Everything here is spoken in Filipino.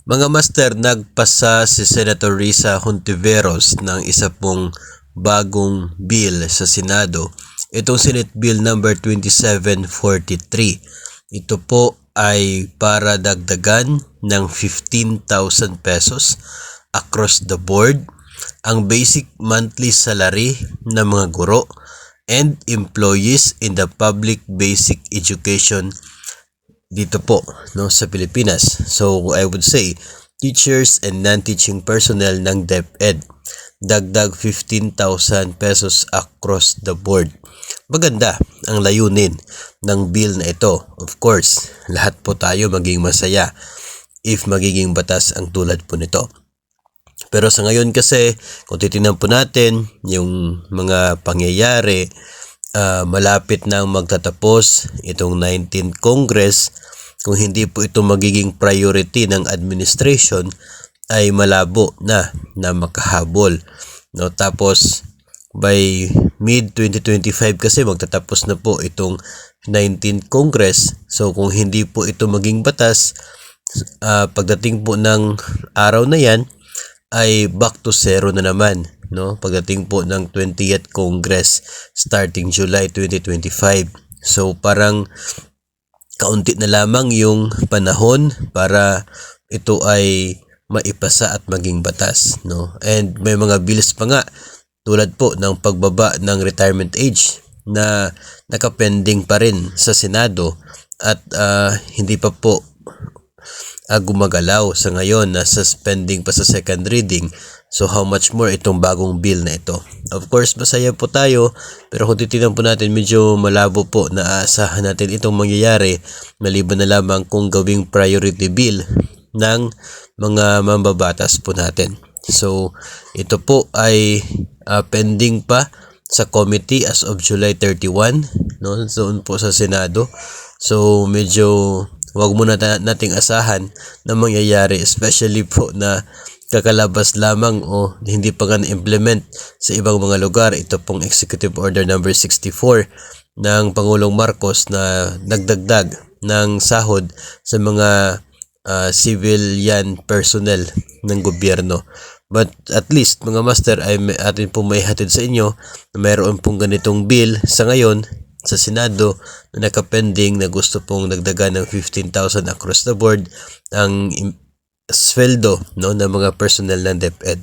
Mga master, nagpasa si Senator Risa Hontiveros ng isa pong bagong bill sa Senado. Itong Senate Bill number 2743. Ito po ay para dagdagan ng 15,000 pesos across the board ang basic monthly salary ng mga guro and employees in the public basic education dito po, no, sa Pilipinas. So I would say teachers and non-teaching personnel ng DepEd, dagdag 15,000 pesos across the board. Maganda ang layunin ng bill na ito. Of course, lahat po tayo maging masaya if magiging batas ang tulad po nito. Pero sa ngayon kasi, kung titingnan po natin yung mga pangyayari, malapit na magtatapos itong 19th Congress. Kung hindi po ito magiging priority ng administration, ay malabo na makahabol. No? Tapos, by mid-2025 kasi magtatapos na po itong 19th Congress. So, kung hindi po ito maging batas, pagdating po ng araw na yan, ay back to zero na naman, no? Pagdating po ng 20th Congress starting July 2025. So parang kaunti na lamang yung panahon para ito ay maipasa at maging batas, no? And may mga bills pa nga tulad po ng pagbaba ng retirement age na nakapending pa rin sa Senado at hindi pa po gumagalaw sa ngayon, na suspending pa sa second reading. So how much more itong bagong bill na ito. Of course, masaya po tayo, pero kung titignan po natin, medyo malabo po na aasahan natin itong mangyayari, maliban na lamang kung gawing priority bill ng mga mambabatas po natin. So ito po ay pending pa sa committee as of July 31, no? Doon po sa Senado. So medyo wag muna nating asahan na mangyayari, especially po na kakalabas lamang o hindi pa nga na-implement sa ibang mga lugar. Ito pong Executive Order number 64 ng Pangulong Marcos na nagdagdag ng sahod sa mga civilian personnel ng gobyerno. But at least mga master, ay atin pong may hatid sa inyo na mayroon pong ganitong bill sa ngayon sa Senado na nakapending na gusto pong dagdagan ng 15,000 across the board ang sweldo, no, ng mga personnel ng DepEd.